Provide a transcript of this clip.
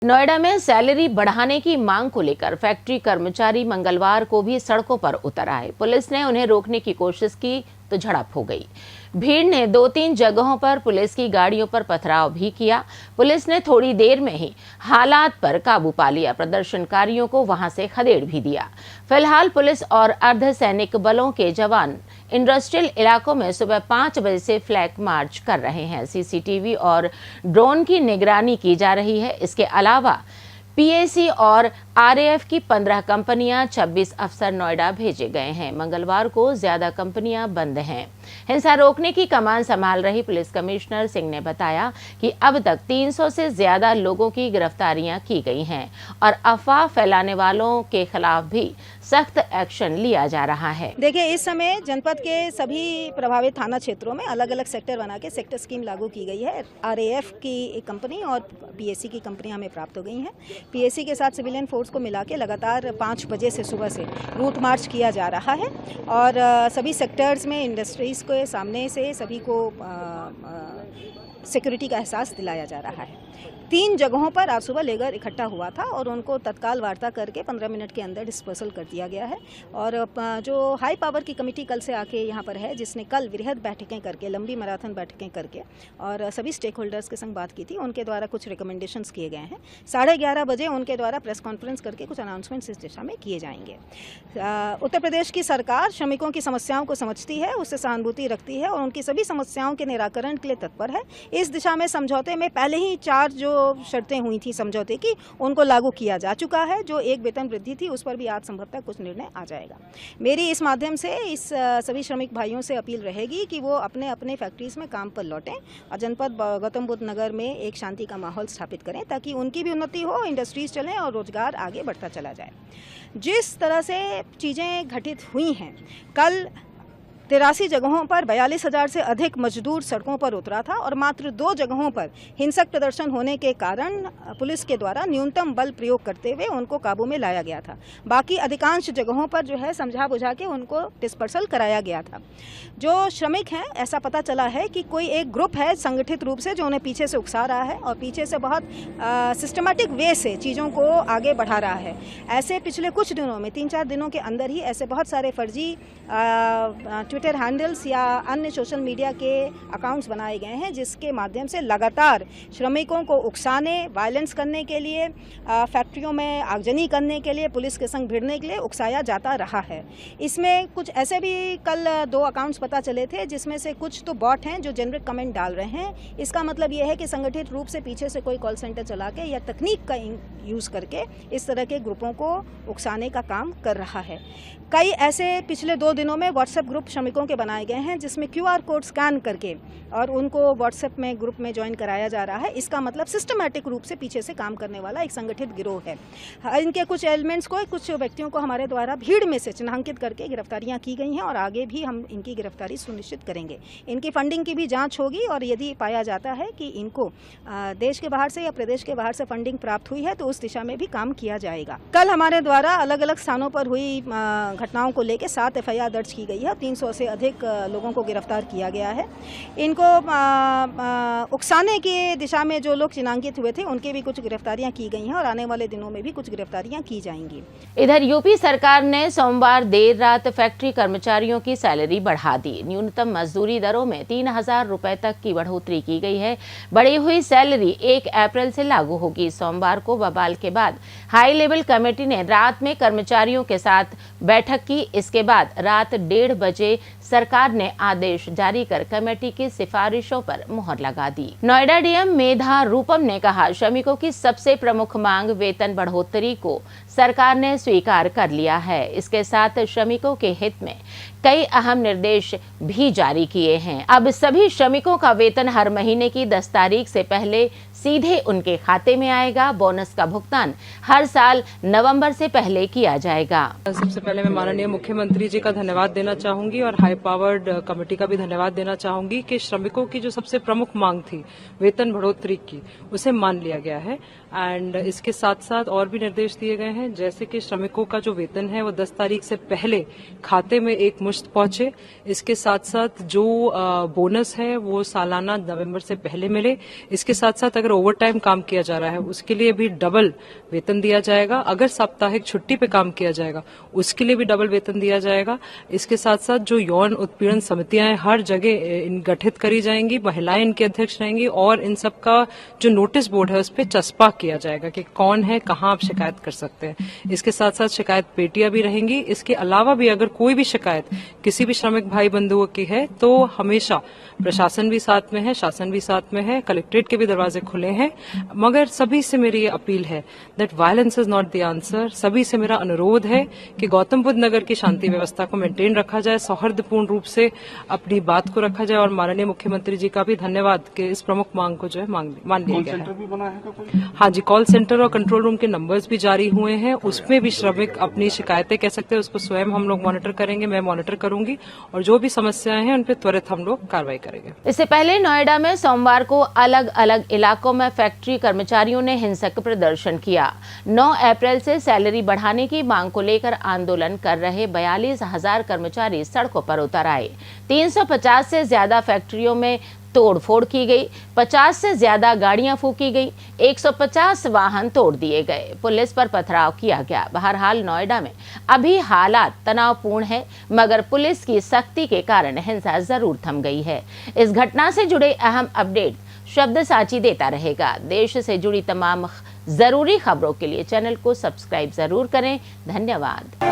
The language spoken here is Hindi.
नोएडा में सैलरी बढ़ाने की मांग को लेकर फैक्ट्री कर्मचारी मंगलवार को भी सड़कों पर उतर आए। पुलिस ने उन्हें रोकने की कोशिश की तो झड़प हो गई। भीड़ ने 2-3 जगहों पर पुलिस की गाड़ियों पर पथराव भी किया। पुलिस ने थोड़ी देर में ही हालात पर काबू पा लिया। प्रदर्शनकारियों को वहां से खदेड़ भी दिया। फिलहाल पुलिस और अर्धसैनिक बलों के जवान इंडस्ट्रियल इलाकों में सुबह 5 बजे से फ्लैग मार्च कर रहे हैं। सीसीटीवी और ड्रोन की निगरानी की जा रही है। इसके अलावा पीएसी और आरएएफ की 15 कंपनियां, 26 अफसर नोएडा भेजे गए हैं। मंगलवार को ज्यादा कंपनियां बंद हैं। हिंसा रोकने की कमान संभाल रही पुलिस कमिश्नर सिंह ने बताया कि अब तक 300 से ज्यादा लोगों की गिरफ्तारियां की गई हैं और अफवाह फैलाने वालों के खिलाफ भी सख्त एक्शन लिया जा रहा है। देखिए, इस समय जनपद के सभी प्रभावित थाना क्षेत्रों में अलग अलग सेक्टर बना के सेक्टर स्कीम लागू की गई है। आरएएफ की एक कंपनी और पीएसी की कंपनी हमें प्राप्त हो गई हैं। पीएसी के साथ सिविलियन फोर्स को मिला के लगातार 5 बजे से सुबह से रूट मार्च किया जा रहा है और सभी सेक्टर्स में इंडस्ट्रीज के सामने से सभी को सिक्योरिटी का एहसास दिलाया जा रहा है। 3 जगहों पर आज सुबह लेबर इकट्ठा हुआ था और उनको तत्काल वार्ता करके 15 मिनट के अंदर डिस्पर्सल कर दिया गया है। और जो हाई पावर की कमेटी कल से आके यहाँ पर है, जिसने कल वृहद बैठकें करके, लंबी मैराथन बैठकें करके और सभी स्टेक होल्डर्स के संग बात की थी, उनके द्वारा कुछ रिकमेंडेशंस किए गए हैं। 11:30 बजे उनके द्वारा प्रेस कॉन्फ्रेंस करके कुछ अनाउंसमेंट्स इस दिशा में किए जाएंगे। उत्तर प्रदेश की सरकार श्रमिकों की समस्याओं को समझती है, उससे सहानुभूति रखती है और उनकी सभी समस्याओं के निराकरण के लिए तत्पर है। इस दिशा में समझौते में पहले ही 4 जो शर्तें हुई थी समझौते की, उनको लागू किया जा चुका है। जो एक वेतन वृद्धि थी उस पर भी आज संभवतः कुछ निर्णय आ जाएगा। मेरी इस माध्यम से इस सभी श्रमिक भाइयों से अपील रहेगी कि वो अपने अपने फैक्ट्रीज में काम पर लौटें और जनपद गौतम बुद्ध नगर में एक शांति का माहौल स्थापित करें ताकि उनकी भी उन्नति हो, इंडस्ट्रीज चलें और रोजगार आगे बढ़ता चला जाए। जिस तरह से चीज़ें घटित हुई हैं, कल 83 जगहों पर 42,000 से अधिक मजदूर सड़कों पर उतरा था और मात्र 2 जगहों पर हिंसक प्रदर्शन होने के कारण पुलिस के द्वारा न्यूनतम बल प्रयोग करते हुए उनको काबू में लाया गया था। बाकी अधिकांश जगहों पर जो है समझा बुझा के उनको डिस्पर्सल कराया गया था। जो श्रमिक हैं, ऐसा पता चला है कि कोई एक ग्रुप है संगठित रूप से जो उन्हें पीछे से उकसा रहा है और पीछे से बहुत सिस्टमेटिक वे से चीज़ों को आगे बढ़ा रहा है। ऐसे पिछले कुछ दिनों में 3-4 दिनों के अंदर ही ऐसे बहुत सारे फर्जी ट्विटर हैंडल्स या अन्य सोशल मीडिया के अकाउंट्स बनाए गए हैं, जिसके माध्यम से लगातार श्रमिकों को उकसाने, वायलेंस करने के लिए, फैक्ट्रियों में आगजनी करने के लिए, पुलिस के संग भिड़ने के लिए उकसाया जाता रहा है। इसमें कुछ ऐसे भी कल 2 अकाउंट्स पता चले थे जिसमें से कुछ तो बॉट हैं जो जेनरिक कमेंट डाल रहे हैं। इसका मतलब यह है कि संगठित रूप से पीछे से कोई कॉल सेंटर चला के या तकनीक का यूज़ करके इस तरह के ग्रुपों को उकसाने का काम कर रहा है। कई ऐसे पिछले 2 दिनों में व्हाट्सएप ग्रुप श्रमिकों के बनाए गए हैं जिसमें QR कोड स्कैन करके और उनको व्हाट्सएप में ग्रुप में ज्वाइन कराया जा रहा है। इसका मतलब सिस्टमैटिक रूप से पीछे से काम करने वाला एक संगठित गिरोह है। इनके कुछ एलिमेंट्स को, कुछ व्यक्तियों को हमारे द्वारा भीड़ में से चिन्हांकित करके गिरफ्तारियां की गई हैं और आगे भी हम इनकी गिरफ्तारी सुनिश्चित करेंगे। इनकी फंडिंग की भी जाँच होगी और यदि पाया जाता है कि इनको देश के बाहर से या प्रदेश के बाहर से फंडिंग प्राप्त हुई है तो उस दिशा में भी काम किया जाएगा। कल हमारे द्वारा अलग अलग स्थानों पर हुई घटनाओं को लेकर 7 FIR दर्ज की गई है। 300 से अधिक लोगों को गिरफ्तार किया गया है। इनको उकसाने की दिशा में जो लोग चिन्हांकित हुए थे उनकी भी कुछ गिरफ्तारियां की गई हैं और आने वाले दिनों में भी कुछ गिरफ्तारियां की जाएंगी। इधर यूपी सरकार ने सोमवार देर रात फैक्ट्री कर्मचारियों की सैलरी बढ़ा दी। न्यूनतम मजदूरी दरों में 3,000 रुपए तक की बढ़ोतरी की गई है। बढ़ी हुई सैलरी 1 अप्रैल से लागू होगी। सोमवार को बवाल के बाद हाई लेवल कमेटी ने रात में कर्मचारियों के साथ बैठक की। इसके बाद रात 1:30 बजे सरकार ने आदेश जारी कर कमेटी की सिफारिशों पर मुहर लगा दी। नोएडा डीएम मेधा रूपम ने कहा, श्रमिकों की सबसे प्रमुख मांग वेतन बढ़ोतरी को सरकार ने स्वीकार कर लिया है। इसके साथ श्रमिकों के हित में कई अहम निर्देश भी जारी किए हैं। अब सभी श्रमिकों का वेतन हर महीने की 10 तारीख से पहले सीधे उनके खाते में आएगा। बोनस का भुगतान हर साल नवंबर से पहले किया जाएगा। सबसे पहले मैं माननीय मुख्यमंत्री जी का धन्यवाद देना चाहूंगी और हाई पावर्ड कमेटी का भी धन्यवाद देना चाहूंगी कि श्रमिकों की जो सबसे प्रमुख मांग थी वेतन बढ़ोतरी की, उसे मान लिया गया है। एंड इसके साथ साथ और भी निर्देश दिए गए हैं, जैसे कि श्रमिकों का जो वेतन है वो 10 तारीख से पहले खाते में एक मुश्त पहुंचे। इसके साथ साथ जो बोनस है वो सालाना नवंबर से पहले मिले। इसके साथ साथ अगर ओवर टाइम काम किया जा रहा है उसके लिए भी डबल वेतन दिया जाएगा। अगर साप्ताहिक छुट्टी पे काम किया जाएगा उसके लिए भी डबल वेतन दिया जाएगा। इसके साथ साथ जो यौन उत्पीड़न समितियां हैं हर जगह गठित करी जाएंगी, महिलाएं इनके अध्यक्ष रहेंगी और इन सब का जो नोटिस बोर्ड है उस पर चस्पा किया जाएगा कि कौन है, कहां आप शिकायत कर सकते हैं। इसके साथ साथ शिकायत पेटियां भी रहेंगी। इसके अलावा भी अगर कोई भी शिकायत किसी भी श्रमिक भाई बंधुओं की है तो हमेशा प्रशासन भी साथ में है, शासन भी साथ में है, कलेक्ट्रेट के भी दरवाजे खुले हैं। मगर सभी से मेरी ये अपील है that violence is not the answer. सभी से मेरा अनुरोध है कि गौतम बुद्ध नगर की शांति व्यवस्था को मेंटेन रखा जाए, सौहार्दपूर्ण रूप से अपनी बात को रखा जाए और माननीय मुख्यमंत्री जी का भी धन्यवाद कि इस प्रमुख मांग को जो है मान लिया गया है। भी बना है कोई? हाँ जी, कॉल सेंटर और कंट्रोल रूम के नंबर्स भी जारी हुए हैं, उसमें भी श्रमिक अपनी शिकायतें कह सकते हैं, उसको स्वयं हम लोग मॉनिटर करेंगे, मैं मॉनिटर करूंगी और जो भी समस्याएं हैं उन पर त्वरित हम लोग कार्रवाई करेंगे। इससे पहले नोएडा में सोमवार को अलग अलग इलाकों में फैक्ट्री कर्मचारियों ने हिंसक प्रदर्शन किया। 9 अप्रैल से सैलरी बढ़ाने की मांग को लेकर आंदोलन कर रहे 42,000 कर्मचारी सड़कों पर उतर आए। 350 से ज्यादा फैक्ट्रियों में तोड़फोड़ की गई, 50 से ज्यादा गाड़ियां फूकी गई, 150 वाहन तोड़ दिए गए, पुलिस पर पथराव किया गया। बहरहाल नोएडा में अभी हालात तनावपूर्ण है, मगर पुलिस की सख्ती के कारण हिंसा जरूर थम गई है। इस घटना से जुड़े अहम अपडेट शब्द साची देता रहेगा। देश से जुड़ी तमाम जरूरी खबरों के लिए चैनल को सब्सक्राइब जरूर करें। धन्यवाद।